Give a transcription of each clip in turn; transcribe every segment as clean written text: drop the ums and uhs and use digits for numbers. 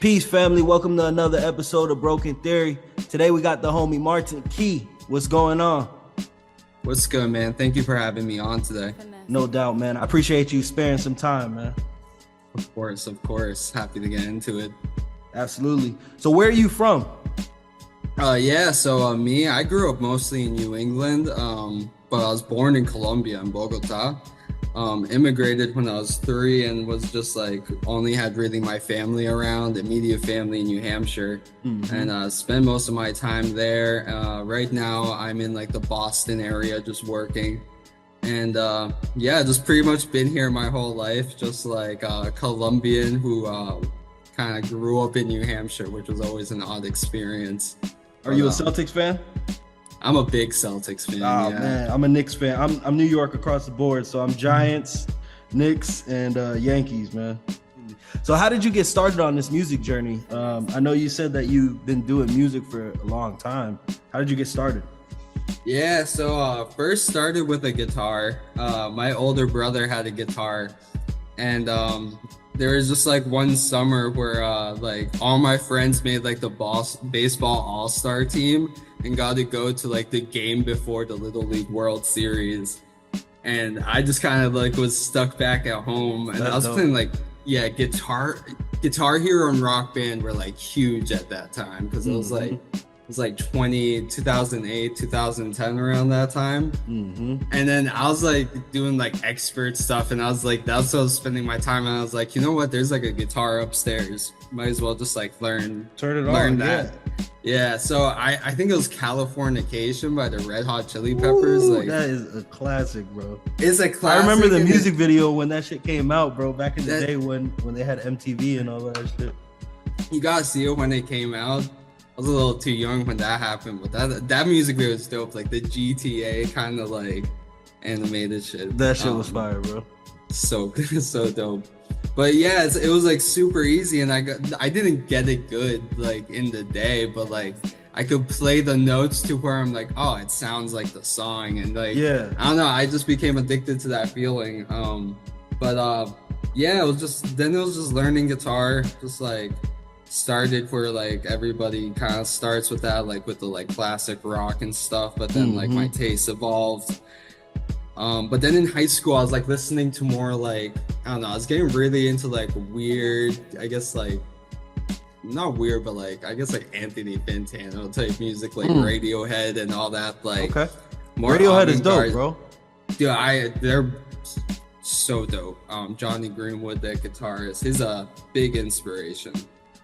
Peace, family. Welcome to another episode of Broken Theory. Today we got the homie Martin Key. What's going on? What's good, man? Thank you for having me on today. No doubt, man. I appreciate you sparing some time, man. Of course. Happy to get into it. Absolutely. So where are you from? Me, I grew up mostly in New England, but I was born in Colombia, in Bogota. Immigrated when I was 3 and was just like only had really my family around, immediate family in New Hampshire, and spent most of my time there. Right now I'm in like the Boston area just working, and just pretty much been here my whole life, just like a Colombian who kind of grew up in New Hampshire, which was always an odd experience. Are you a Celtics fan? I'm a big Celtics fan. Oh man, I'm a Knicks fan. I'm New York across the board, so I'm Giants, Knicks, and Yankees, man. So how did you get started on this music journey? I know you said that you've been doing music for a long time. How did you get started? Yeah, so first started with a guitar. My older brother had a guitar, and there was just like one summer where like all my friends made like the baseball all-star team and got to go to like the game before the Little League World Series, and I just kind of like was stuck back at home, and I was playing like Guitar Hero and Rock Band were like huge at that time because it was like 2008 2010 around that time, and then I was like doing like expert stuff, and I was like, that's what I was spending my time, and I was like, you know what, there's like a guitar upstairs, might as well just like learn that. Yeah, so I think it was Californication by the Red Hot Chili Peppers. Ooh, like, that is a classic, bro. It's a classic. I remember the music video when that shit came out, bro, back in the day when they had MTV and all that shit. You gotta see it when it came out. I was a little too young when that happened, but that music video was dope. Like the GTA kind of like animated shit. That shit was fire, bro. So dope. But yeah, it was like super easy, and I didn't get it good like in the day, but like I could play the notes to where I'm like, oh, it sounds like the song, and like I don't know, I just became addicted to that feeling. It was just learning guitar, just like started where like everybody kind of starts with that, like with the like classic rock and stuff, but then like my taste evolved. But then in high school I was like listening to more like, I don't know, I was getting really into like weird, I guess like not weird, but like I guess like Anthony Fantano type music, like Radiohead and all that. Like more Radiohead is dope, bro. Dude, they're so dope. Johnny Greenwood, that guitarist, he's a big inspiration.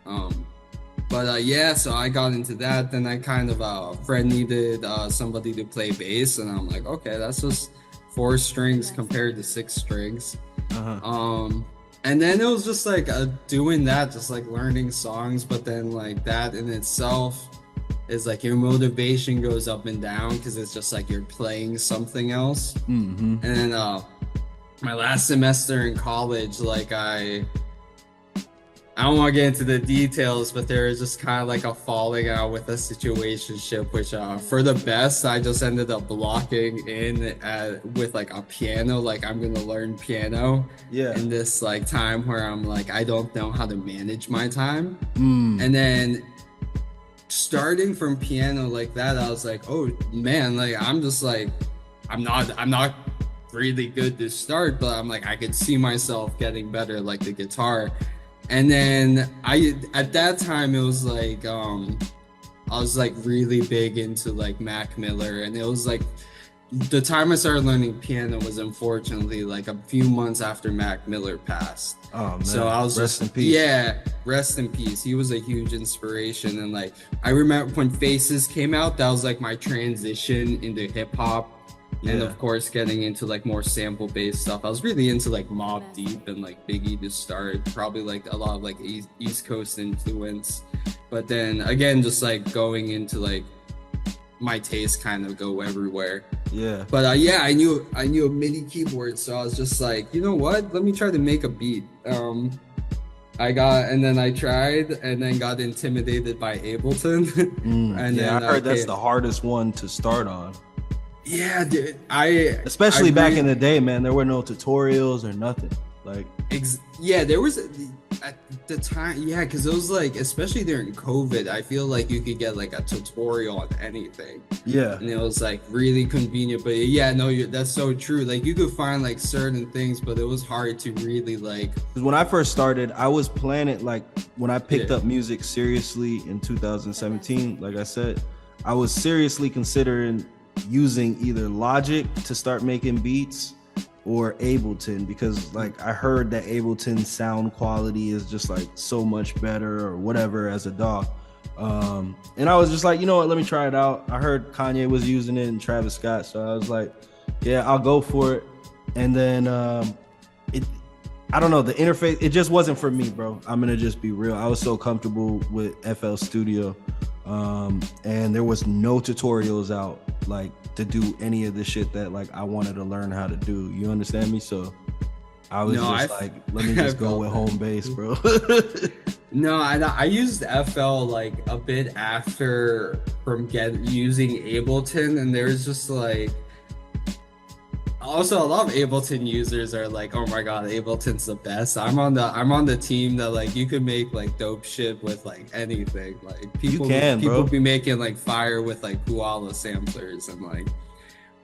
So I got into that. Then I kind of a friend needed somebody to play bass, and I'm like, okay, that's just 4 strings compared to 6 strings. And then it was just like doing that, just like learning songs, but then like that in itself is like your motivation goes up and down because it's just like you're playing something else. And then my last semester in college, like I don't want to get into the details, but there is just kind of like a falling out with a situationship, which for the best, I just ended up blocking in with like a piano. Like I'm going to learn piano in this like time where I'm like, I don't know how to manage my time. And then starting from piano like that, I was like, oh man, like I'm just like, I'm not really good to start, but I'm like, I could see myself getting better like the guitar. And then at that time it was like I was like really big into like Mac Miller, and it was like the time I started learning piano was unfortunately like a few months after Mac Miller passed. Oh man. So I was rest in peace. Yeah, rest in peace. He was a huge inspiration, and like I remember when Faces came out, that was like my transition into hip hop. And of course getting into like more sample based stuff. I was really into like Mobb Deep and like Biggie to start, probably like a lot of like East Coast influence, but then again just like going into like my taste kind of go everywhere. But I knew a MIDI keyboard, so I was just like, you know what, let me try to make a beat. I tried and then got intimidated by Ableton. I heard that's the hardest one to start on. Yeah, dude. Especially back in the day, man, there were no tutorials or nothing. Like, there was At the time, yeah, because it was like, especially during COVID, I feel like you could get like a tutorial on anything. Yeah. And it was like really convenient. But yeah, no, that's so true. Like you could find like certain things, but it was hard to really like. Because when I first started, I was planning, like when I picked up music seriously in 2017, like I said, I was seriously considering using either Logic to start making beats or Ableton, because like I heard that Ableton sound quality is just like so much better or whatever as a DAW. And I was just like, you know what, let me try it out. I heard Kanye was using it and Travis Scott, so I was like, yeah, I'll go for it. And then I don't know, the interface, it just wasn't for me, bro. I'm gonna just be real. I was so comfortable with FL Studio, and there was no tutorials out like to do any of the shit that like I wanted to learn how to do. You understand me? So I was like, let me just go with home base, bro. No, I used FL like a bit after using Ableton, and there's just like, also a lot of Ableton users are like, oh my god, Ableton's the best. I'm on the team that like you can make like dope shit with like anything. Like people be making like fire with like koala samplers and like.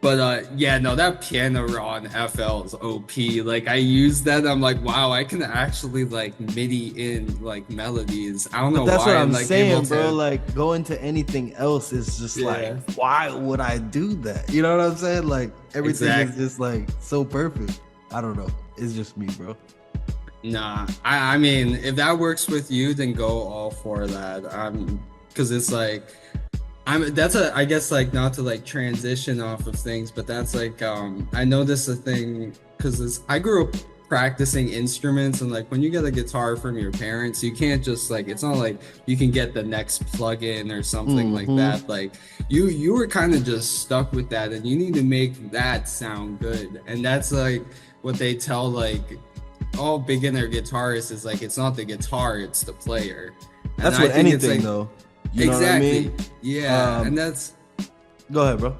But yeah, no, that piano raw in FL is OP. Like I use that, I'm like, wow, I can actually like MIDI in like melodies. I don't know why. That's what I'm like, saying, bro. Like going to anything else is just like, why would I do that? You know what I'm saying? Like everything is just like so perfect. I don't know. It's just me, bro. Nah, I mean, if that works with you, then go all for that. Because it's like. I guess like not to like transition off of things, but that's like I noticed a thing because I grew up practicing instruments, and like when you get a guitar from your parents, you can't just like, it's not like you can get the next plug-in or something like that. Like you were kind of just stuck with that, and you need to make that sound good. And that's like what they tell like all beginner guitarists is like, it's not the guitar, it's the player. And that's what anything though. You know exactly. What I mean? Yeah, and that's. Go ahead, bro.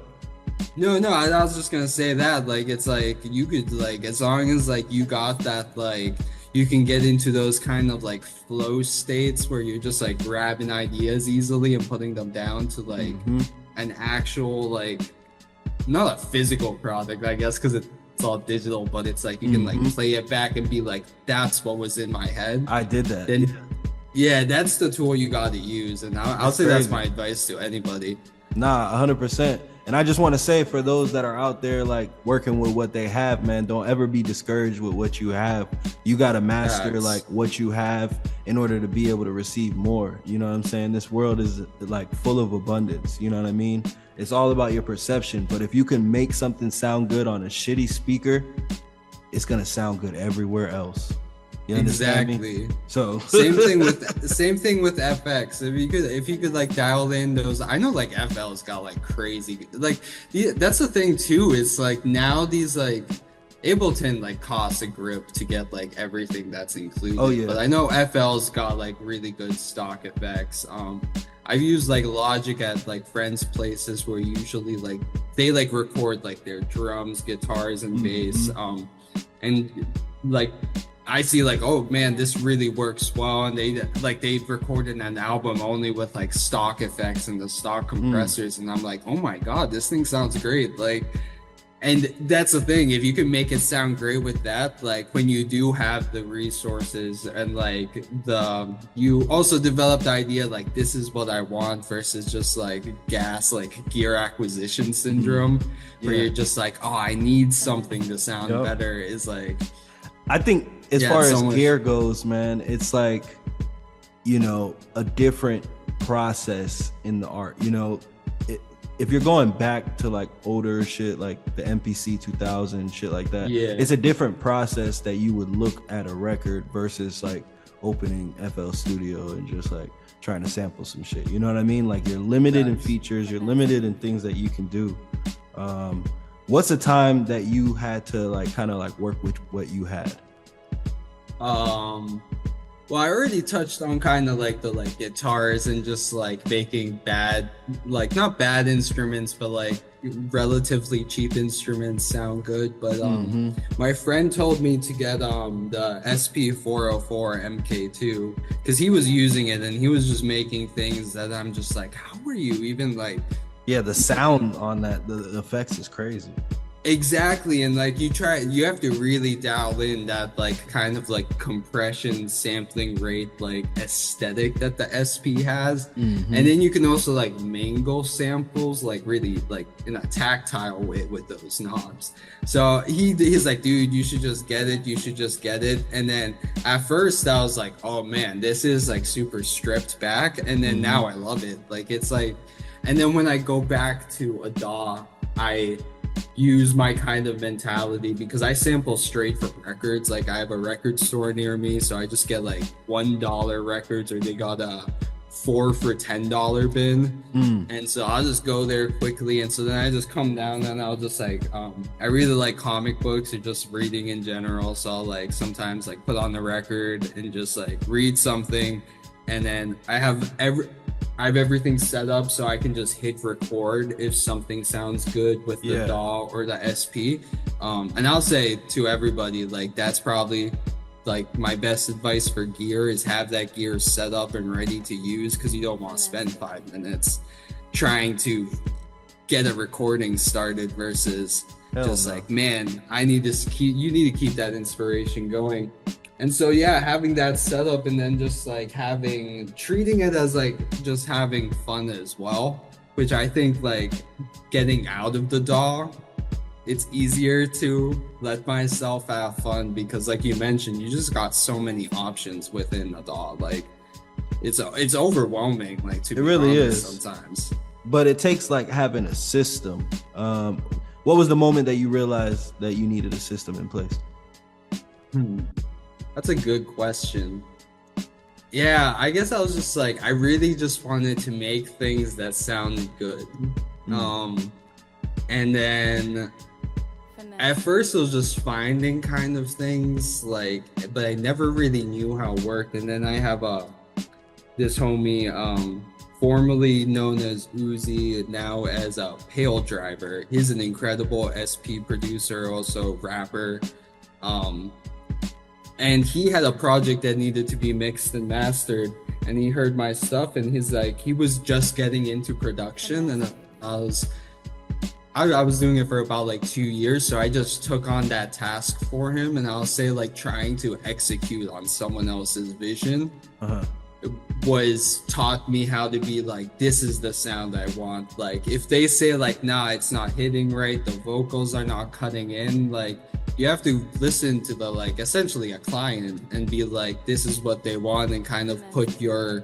No, I was just gonna say that like it's like you could like, as long as like you got that, like you can get into those kind of like flow states where you're just like grabbing ideas easily and putting them down to like an actual like, not a physical product I guess because it's all digital, but it's like you can like play it back and be like, that's what was in my head. I did that. Then, yeah, that's the tool you got to use, and I'll say that's my advice to anybody. Nah, 100%. And I just want to say, for those that are out there like working with what they have, man, don't ever be discouraged with what you have. You got to master like what you have in order to be able to receive more. You know what I'm saying? This world is like full of abundance. You know what I mean? It's all about your perception. But if you can make something sound good on a shitty speaker, it's going to sound good everywhere else. You exactly me? So same thing with FX. If you could like dial in those, I know like FL's got like crazy, like that's the thing too, is like now these like Ableton like costs a grip to get like everything that's included. Oh yeah. But I know FL's got like really good stock effects. I've used like Logic at like friends' places where usually like they like record like their drums, guitars, and bass. And like I see like, oh man, this really works well, and they've recorded an album only with like stock effects and the stock compressors, and I'm like, oh my god, this thing sounds great. Like, and that's the thing, if you can make it sound great with that, like when you do have the resources and like you also develop the idea like, this is what I want, versus just like gear acquisition syndrome, where you're just like, oh, I need something to sound better, is like, I think as far as gear goes, man, it's like, you know, a different process in the art. You know, if you're going back to like older shit, like the MPC 2000 shit like that, it's a different process that you would look at a record versus like opening FL Studio and just like trying to sample some shit. You know what I mean? Like you're limited in features, you're limited in things that you can do. What's a time that you had to like kind of like work with what you had? Well, I already touched on kind of like the like guitars and just like making bad, like not bad instruments, but like relatively cheap instruments sound good, but my friend told me to get the SP404 MK2 because he was using it and he was just making things that I'm just like, how are you even like? Yeah, the sound on that, the effects is crazy. Exactly, and like you have to really dial in that like kind of like compression sampling rate like aesthetic that the SP has, and then you can also like mangle samples like really like in a tactile way with those knobs. So he's like, dude, you should just get it. You should just get it. And then at first I was like, oh man, this is like super stripped back, and then now I love it. Like it's like, and then when I go back to a DAW, I use my kind of mentality because I sample straight from records. Like I have a record store near me, so I just get like $1 records, or they got a 4 for $10 bin, and so I'll just go there quickly. And so then I just come down and I'll just like I really like comic books or just reading in general, so I'll like sometimes like put on the record and just like read something, and then I have everything set up so I can just hit record if something sounds good with the DAW or the SP. And I'll say to everybody, like that's probably like my best advice for gear is have that gear set up and ready to use, because you don't want to spend 5 minutes trying to get a recording started versus like, man, you need to keep that inspiration going. And so yeah, having that set up and then just like treating it as like just having fun as well, which I think like getting out of the DAW, it's easier to let myself have fun because like you mentioned, you just got so many options within the DAW. Like it's overwhelming, like to be really honest, is sometimes. But it takes like having a system. What was the moment that you realized that you needed a system in place? That's a good question. Yeah, I guess I was just like, I really just wanted to make things that sounded good. And then at first it was just finding kind of things like, but I never really knew how it worked. And then I have this homie, formerly known as Uzi, now as a Pale Driver. He's an incredible SP producer, also rapper. And he had a project that needed to be mixed and mastered, and he heard my stuff and he's like, he was just getting into production, and I was doing it for about like 2 years, so I just took on that task for him, and I'll say like trying to execute on someone else's vision was taught me how to be like, this is the sound I want. Like if they say like, nah, it's not hitting right, the vocals are not cutting in, like you have to listen to the like essentially a client and be like, this is what they want, and kind of put your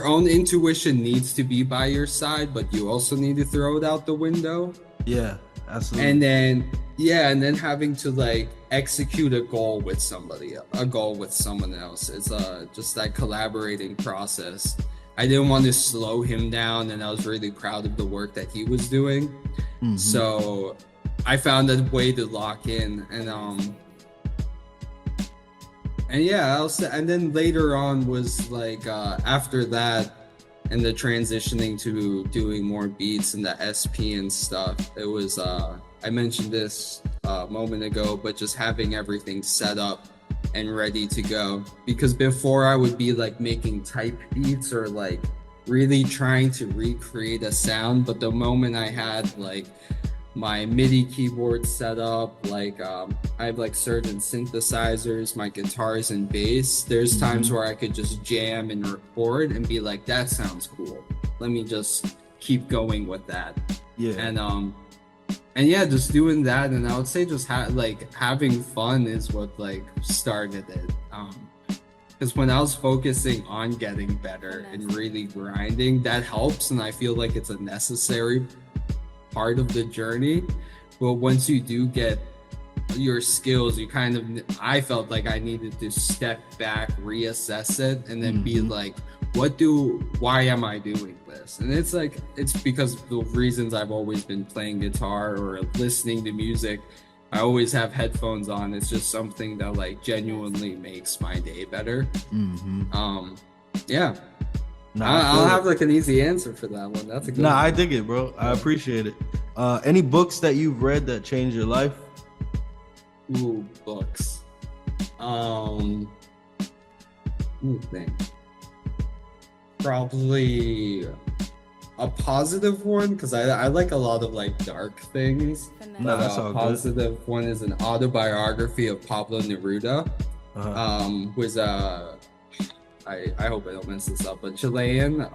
own intuition needs to be by your side, but you also need to throw it out the window. Yeah, absolutely. And then having to like execute a goal with someone else. It's just that collaborating process. I didn't want to slow him down, and I was really proud of the work that he was doing. So I found a way to lock in, and yeah, and then later on was like after that, and the transitioning to doing more beats and the SP and stuff. It was I mentioned this a moment ago, but just having everything set up and ready to go. Because before I would be like making type beats or like really trying to recreate a sound, but the moment I had like my MIDI keyboard set up, like I have like certain synthesizers, my guitars and bass, there's times where I could just jam and record and be like, that sounds cool, let me just keep going with that. And yeah, just doing that. And I would say just having fun is what like started it, because when I was focusing on getting better and really grinding, that helps, and I feel like it's a necessary part of the journey. But once you do get your skills, you kind of, I felt like I needed to step back, reassess it, and then be like, why am I doing this? And it's like, it's because the reasons I've always been playing guitar or listening to music. I always have headphones on. It's just something that like genuinely makes my day better. Yeah. Nah, I I don't feel have it. like an easy answer for that one. That's a good Nah, one. I dig it, bro. I appreciate it. Any books that you've read that changed your life? Ooh, books. Let me think. Probably a positive one because I like a lot of like dark things. Nah, But that's a all good. positive one is an autobiography of Pablo Neruda, Uh-huh. who is a I hope I don't mess this up, but Chilean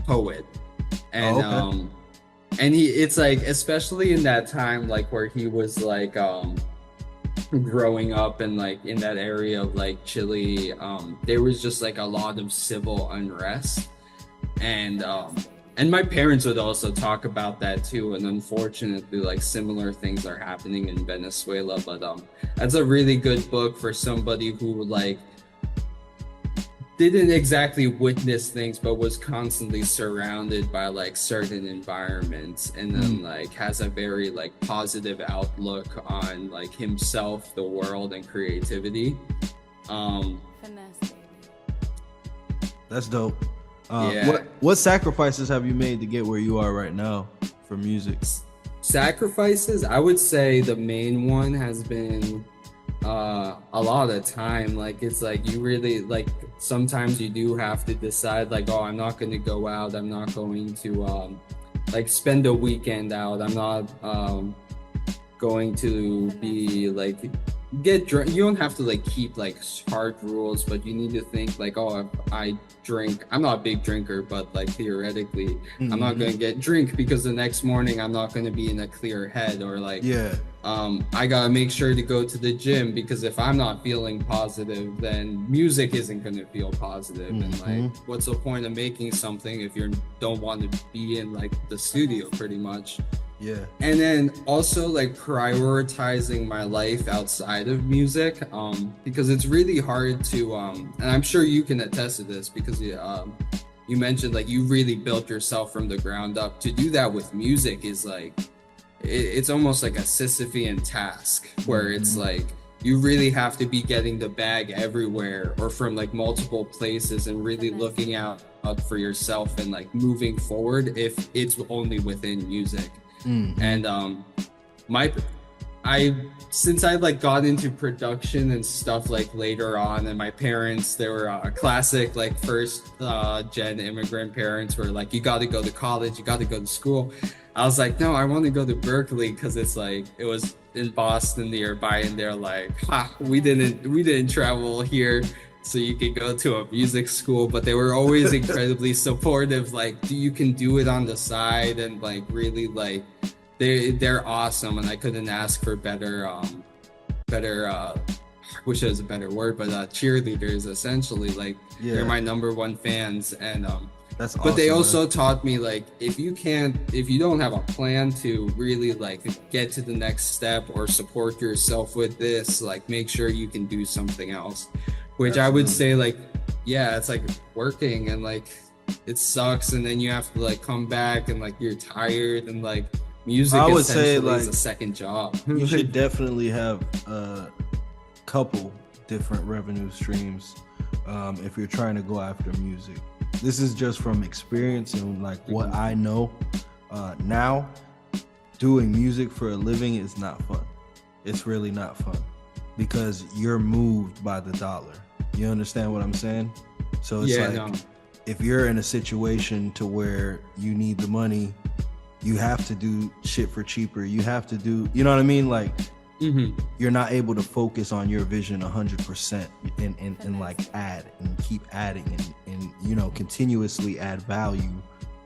poet, Oh, and okay. he it's like especially in that time like where he was like growing up and like in that area of like Chile, there was just like a lot of civil unrest, and my parents would also talk about that too, and unfortunately like similar things are happening in Venezuela, but that's a really good book for somebody who like didn't exactly witness things but was constantly surrounded by like certain environments, and then like has a very like positive outlook on like himself, the world, and creativity. um That's dope. yeah. What sacrifices have you made to get where you are right now for music? Sacrifices, I would say the main one has been a lot of time. Like it's like you really like sometimes you do have to decide like, oh, I'm not going to go out, I'm not going to like spend a weekend out, I'm not going to be like get drunk. You don't have to like keep like hard rules, but you need to think like, oh, if I drink, I'm not a big drinker, but like theoretically I'm not going to get drink because the next morning I'm not going to be in a clear head, or like Yeah. I gotta make sure to go to the gym because if I'm not feeling positive, then music isn't gonna feel positive. And like, what's the point of making something if you don't want to be in like the studio, pretty much? Yeah. And then also like prioritizing my life outside of music, because it's really hard to, and I'm sure you can attest to this because you mentioned like you really built yourself from the ground up. To do that with music is like it's almost like a Sisyphean task where it's like you really have to be getting the bag everywhere or from like multiple places and really looking out for yourself and like moving forward if it's only within music. And my I since I like got into production and stuff like later on, and my parents, they were classic like first gen immigrant parents were like, you got to go to college, you got to go to school. I was like, no, I want to go to Berkeley because it's like it was in Boston nearby, and they're like, ha, we didn't travel here so you could go to a music school. But they were always incredibly supportive, like you can do it on the side, and like really like they're awesome, and I couldn't ask for better I wish it was a better word, but cheerleaders essentially. Like they're my number one fans, and That's awesome. but they also man. taught me like if you don't have a plan to really like get to the next step or support yourself with this, like make sure you can do something else. Which I would say like, yeah, it's like working and like it sucks, and then you have to like come back and like you're tired, and like music I would say essentially like is a second job. you should definitely have a couple different revenue streams if you're trying to go after music. This is just from experience and like what I know. Now, doing music for a living is not fun. It's really not fun because you're moved by the dollar. You understand what I'm saying? So it's if you're in a situation to where you need the money, you have to do shit for cheaper. You have to do, you know what I mean? Like you're not able to focus on your vision 100% and like add and keep adding and you know, continuously add value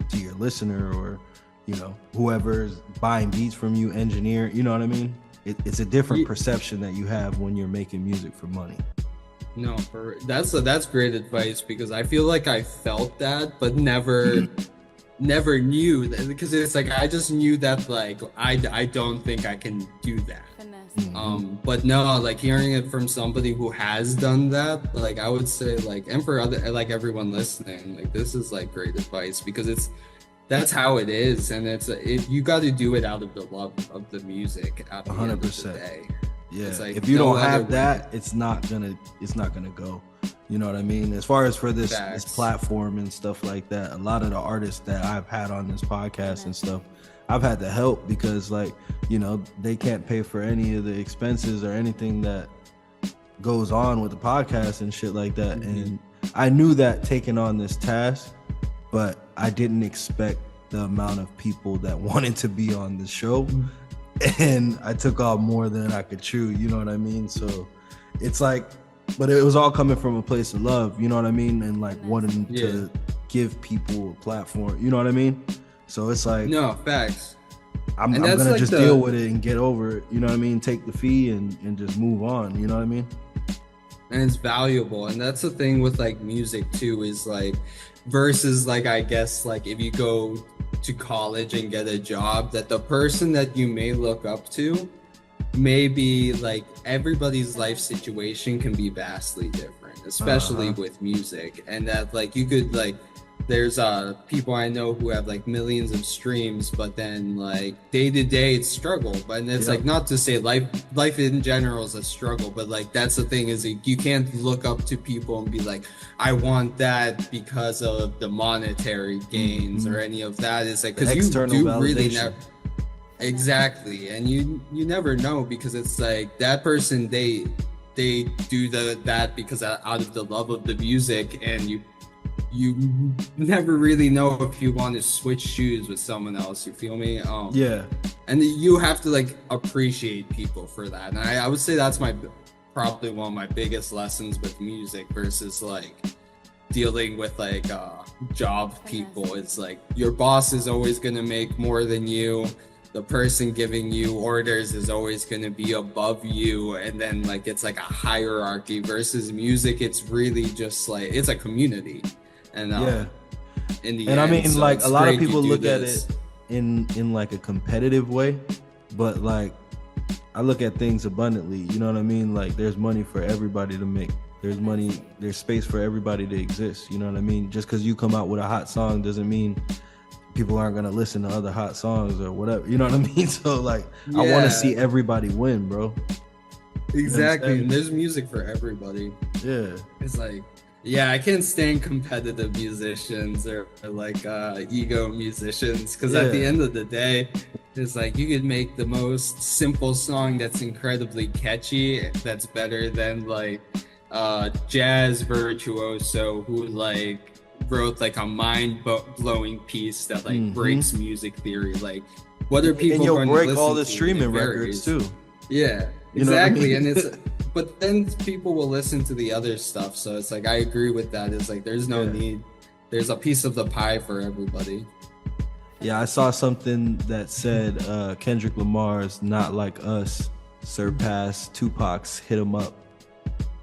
to your listener or, you know, whoever's buying beats from you, engineer, you know what I mean? It's a different perception that you have when you're making music for money. No, that's great advice, because I feel like I felt that, but never knew that, because it's like I just knew that like I don't think I can do that. But no, like hearing it from somebody who has done that, like I would say like, and for other like everyone listening, like this is like great advice, because that's how it is, and you got to do it out of the love of the music at the 100%. End of the day. Yeah, like if you no don't have way. that, it's not gonna go. You know what I mean? As far as for this Facts. platform and stuff like that, a lot of the artists that I've had on this podcast and stuff, I've had to help because, like, you know, they can't pay for any of the expenses or anything that goes on with the podcast and shit like that. And I knew that taking on this task, but I didn't expect the amount of people that wanted to be on the show. And I took on more than I could chew, you know what I mean? So it's like, but it was all coming from a place of love, you know what I mean? And like wanting to give people a platform, you know what I mean? So it's like, no, facts. I'm gonna like just deal with it and get over it, you know what I mean? Take the fee and just move on, you know what I mean? And it's valuable. And that's the thing with like music too, is like versus like, I guess like if you go to college and get a job, that the person that you may look up to, maybe like everybody's life situation can be vastly different, especially with music. And that like you could like, there's people I know who have like millions of streams, but then like day to day it's struggle. But it's like, not to say life in general is a struggle, but like that's the thing, is like, you can't look up to people and be like, I want that because of the monetary gains or any of that. It's like, because you do validation. Really never. Exactly. And you never know, because it's like that person, they do that because out of the love of the music, and you never really know if you want to switch shoes with someone else, you feel me? And you have to like appreciate people for that. And I would say that's probably one of my biggest lessons with music versus like dealing with like job people. It's like your boss is always going to make more than you. The person giving you orders is always going to be above you, and then like it's like a hierarchy. Versus music, it's really just like it's a community. And in the end, I mean, so like a lot of people look at it in like a competitive way, but like I look at things abundantly, you know what I mean? Like there's money for everybody to make. There's space for everybody to exist, you know what I mean? Just because you come out with a hot song doesn't mean people aren't gonna listen to other hot songs or whatever, you know what I mean? So like I want to see everybody win, bro. Exactly. You know, and there's music for everybody. It's like, I can't stand competitive musicians or like ego musicians, because at the end of the day, it's like you could make the most simple song that's incredibly catchy, that's better than like jazz virtuoso who like wrote like a mind-blowing piece that like breaks music theory. Like, what are people going to listen to? And you'll break all the streaming records too. Yeah, exactly. You know what I mean? And it's, but then people will listen to the other stuff. So it's like, I agree with that. It's like, there's no need. There's a piece of the pie for everybody. Yeah, I saw something that said Kendrick Lamar's Not Like Us surpassed Tupac's Hit 'Em Up.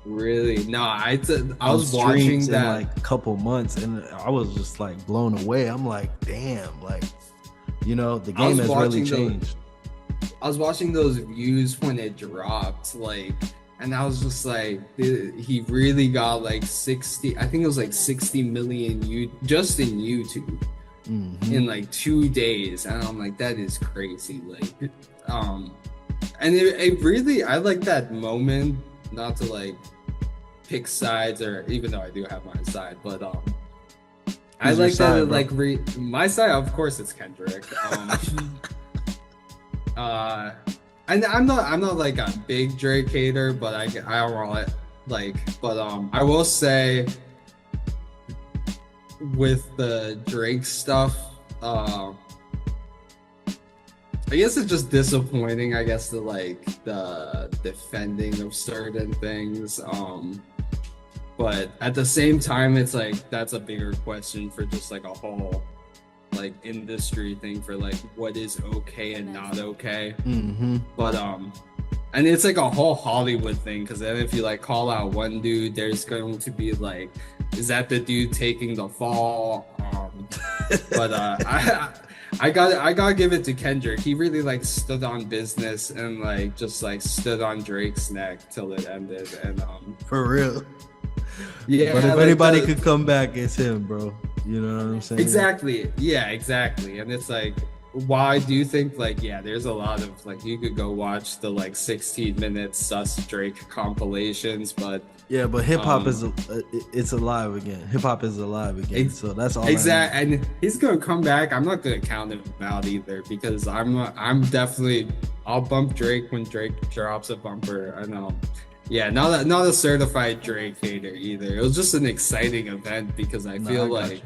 Really? No, I was watching that in like a couple months, and I was just like blown away. I'm like, damn, like, you know, the game has really changed. I was watching those views when it dropped, like, and I was just like, he really got like 60, I think it was like 60 million just in YouTube in like 2 days. And I'm like, that is crazy. Like, and it really, I like that moment, not to like pick sides, or even though I do have my side, but I like that it, like my side, of course, it's Kendrick. And I'm not like a big Drake hater, but I don't want like, but I will say with the Drake stuff, I guess it's just disappointing, I guess, the defending of certain things. But at the same time, it's like, that's a bigger question for just like a whole like industry thing for like what is okay and not okay. But and it's like a whole Hollywood thing, because then if you like call out one dude, there's going to be like, is that the dude taking the fall? But I gotta give it to Kendrick. He really like stood on business and like just like stood on Drake's neck till it ended. And for real. Yeah, but if anybody could come back, it's him, bro. You know what I'm saying? Exactly. Yeah, exactly. And it's like, while I do think like, yeah, there's a lot of like, you could go watch the like 16-minute Sus Drake compilations, but Yeah, but hip hop is it's alive again. Hip hop is alive again. So that's all. Exactly, and he's gonna come back. I'm not gonna count him out either because I'm definitely, I'll bump Drake when Drake drops a bumper. I know. Yeah, not a certified Drake hater either. It was just an exciting event because I feel like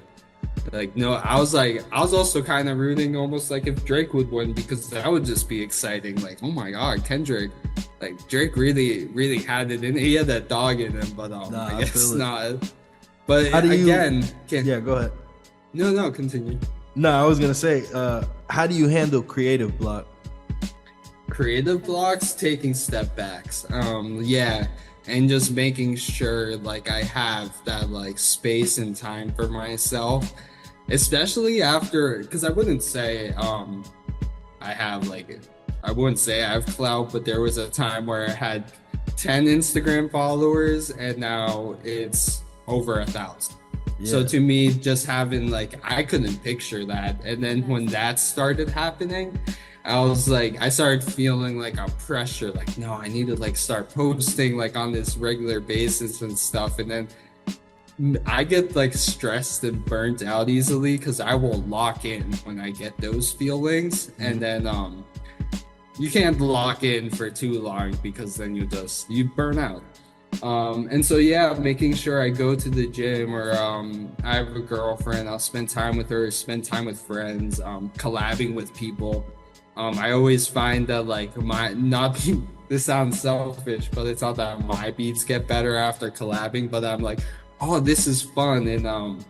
no, I was also kind of rooting almost like if Drake would win because that would just be exciting. Like, oh my God, Kendrick, like Drake really had it in. He had that dog in him, but I guess not. But again, yeah, go ahead. No, continue. No, I was gonna say, how do you handle creative block? Creative blocks, taking step backs. Yeah. And just making sure like I have that like space and time for myself, especially after, because I wouldn't say I wouldn't say I have clout, but there was a time where I had 10 Instagram followers and now it's over 1,000. Yeah. So to me, just having like, I couldn't picture that. And then when that started happening, I started feeling like a pressure, like, no, I need to like start posting like on this regular basis and stuff. And then I get like stressed and burnt out easily because I will lock in when I get those feelings. And then you can't lock in for too long because then you burn out. And so, yeah, making sure I go to the gym or I have a girlfriend, I'll spend time with her, spend time with friends, collabing with people. I always find that like this sounds selfish, but it's not that my beats get better after collabing, but I'm like, oh, this is fun. And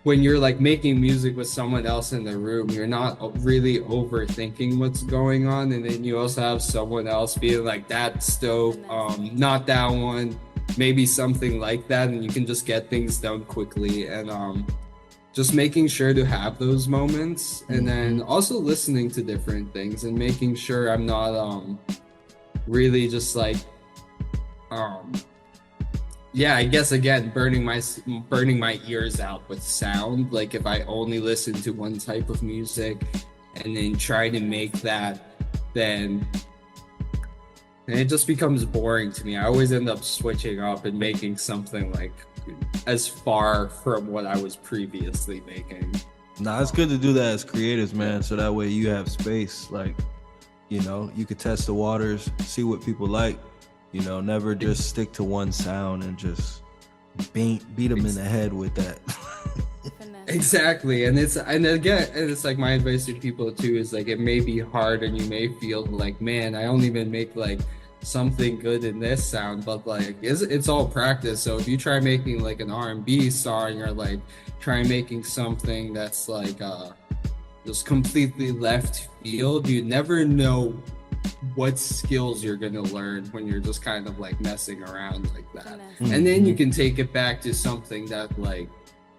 when you're like making music with someone else in the room, you're not really overthinking what's going on. And then you also have someone else being like, that's dope, not that one, maybe something like that. And you can just get things done quickly. And just making sure to have those moments, and then also listening to different things and making sure I'm not really just like yeah, I guess again burning my ears out with sound. Like if I only listen to one type of music and then try to make that, then it just becomes boring to me. I always end up switching up and making something like as far from what I was previously making. Nah, it's good to do that as creatives, man. So that way you have space, like, you know, you could test the waters, see what people like, you know, never just stick to one sound and just beat them in the head with that. Exactly. And it's like my advice to people too is like, it may be hard and you may feel like, man, I don't even make like something good in this sound, but like it's all practice. So if you try making like an R&B song or like try making something that's like just completely left field, you never know what skills you're gonna learn when you're just kind of like messing around like that. And then you can take it back to something that like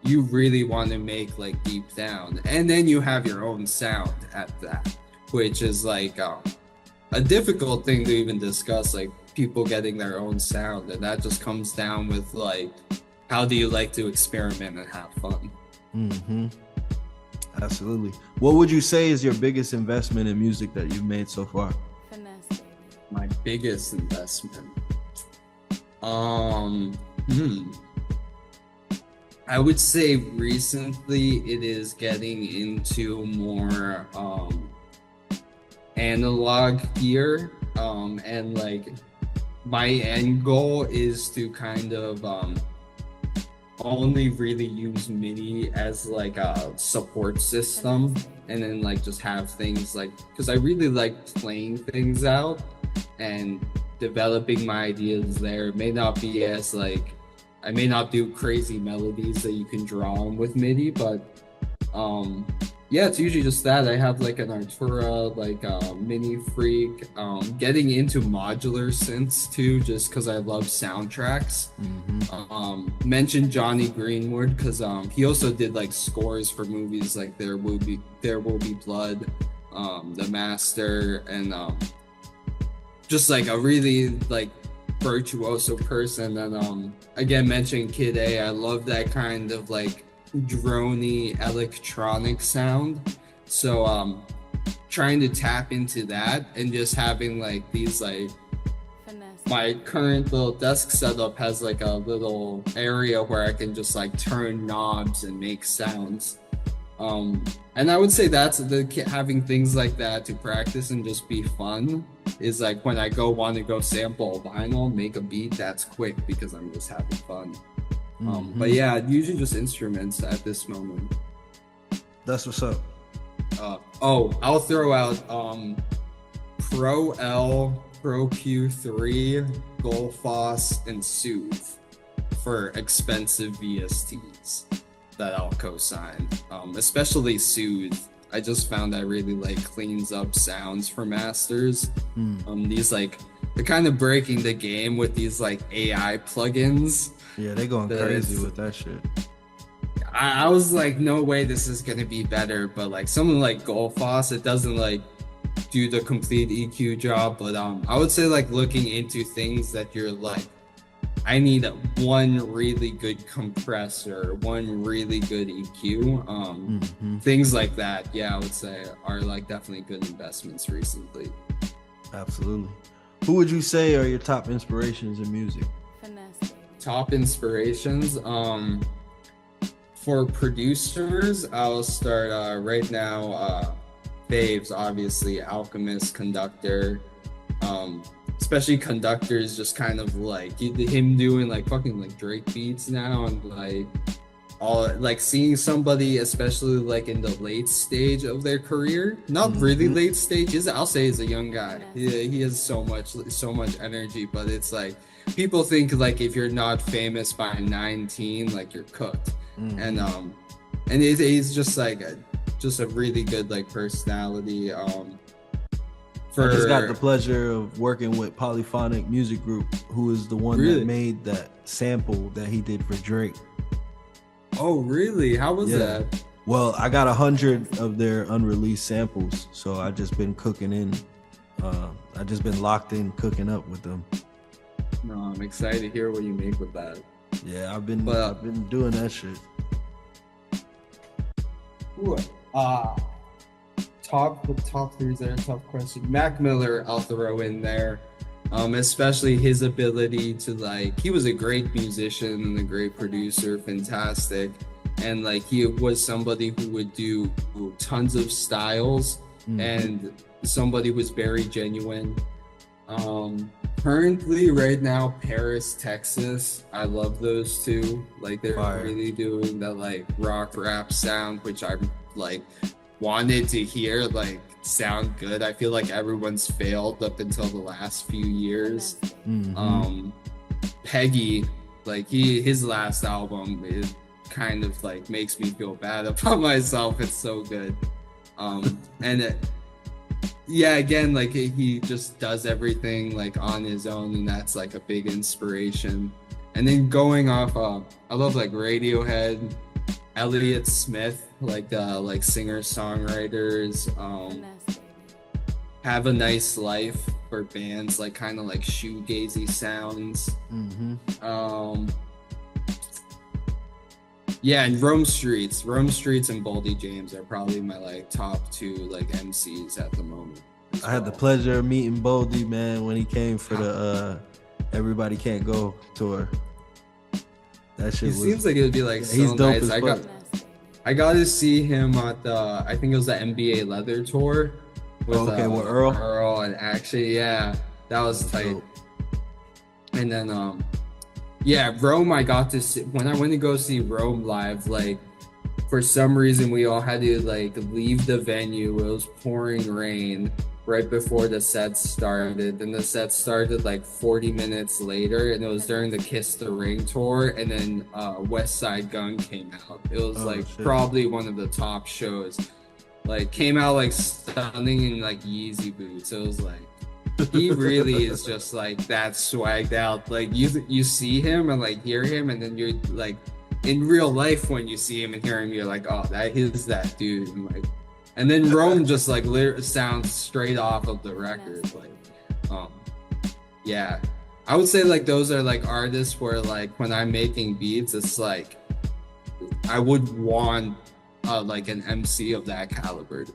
you really want to make like deep down, and then you have your own sound at that, which is like a difficult thing to even discuss, like people getting their own sound. And that just comes down with like, how do you like to experiment and have fun? Absolutely. What would you say is your biggest investment in music that you've made so far? My biggest investment, I would say recently it is getting into more analog gear, and like my end goal is to kind of only really use MIDI as like a support system, and then like just have things like, because I really like playing things out and developing my ideas there. It may not be as like, I may not do crazy melodies that you can draw on with MIDI, but yeah, it's usually just that. I have like an Artura, like a Mini Freak, getting into modular synths too, just because I love soundtracks. Mentioned Johnny Greenwood because he also did like scores for movies like There Will Be Blood, The Master, and just like a really like virtuoso person. And again, mentioning Kid A, I love that kind of like drony electronic sound. So trying to tap into that and just having like these like my current little desk setup has like a little area where I can just like turn knobs and make sounds. And I would say that's having things like that to practice and just be fun is like when I want to go sample a vinyl, make a beat, that's quick because I'm just having fun. But yeah, usually just instruments at this moment. That's what's up. I'll throw out Pro L, Pro Q3, Goldfoss, and Soothe for expensive VSTs that I'll co-sign. Especially Soothe. I just found I really like cleans up sounds for masters. These like they're kind of breaking the game with these like AI plugins. Yeah, they going crazy with that shit. I was like, no way this is gonna be better, but like something like Goldfoss, it doesn't like do the complete EQ job, but I would say like looking into things that you're like, I need one really good compressor, one really good EQ, things like that. Yeah, I would say are like definitely good investments recently. Absolutely. Who would you say are your top inspirations in music? Top inspirations, for producers, I'll start right now. Faves, obviously, Alchemist, Conductor. Especially Conductor is just kind of like him doing like fucking like Drake beats now, and like all like seeing somebody, especially like in the late stage of their career, not really late stages. I'll say he's a young guy. He has so much energy, but it's like people think like if you're not famous by 19, like you're cooked. And he's just like just a really good like personality. I just got the pleasure of working with Polyphonic Music Group, who is the one that made that sample that he did for Drake. Oh, really? How was that? Well, I got 100 of their unreleased samples, so I just been cooking in. I just been locked in cooking up with them. No, I'm excited to hear what you make with that. Yeah, I've been doing that shit. Ooh, top three is there a tough question. Mac Miller, I'll throw in there. Especially his ability to like, he was a great musician and a great producer, fantastic. And like he was somebody who would do tons of styles and somebody who was very genuine. Currently right now, Paris, Texas, I love those two. Like they're really doing that like rock rap sound, which I like wanted to hear like sound good. I feel like everyone's failed up until the last few years. Peggy, like his last album is kind of like makes me feel bad about myself. It's so good. Yeah, again, like he just does everything like on his own, and that's like a big inspiration. And then going off, I love like Radiohead, Elliott Smith, like like singer-songwriters, Have a Nice Life for bands like kind of like shoegazy sounds. Yeah, and Rome Streets and Boldy James are probably my like top two like MCs at the moment. I had the pleasure of meeting Boldy, man, when he came for the Everybody Can't Go tour. That shit seems like it would be like so he's dope nice. I got to see him at the, I think it was the NBA Leather tour with with Earl. Earl and actually, yeah, that was tight. Dope. And then yeah, Rome, I got to see when I went to go see Rome live, like for some reason we all had to like leave the venue. It was pouring rain right before the set started. And the set started like 40 minutes later, and it was during the Kiss the Ring tour, and then West Side Gun came out. It was probably one of the top shows. Like came out like stunning in like Yeezy boots. It was like he really is just like that swagged out. Like you see him and like hear him, and then you're like in real life when you see him and hear him, you're like, oh, that is that dude. And then Rome just like sounds straight off of the record. Like, yeah, I would say like those are like artists where like when I'm making beats, it's like I would want like an MC of that caliber.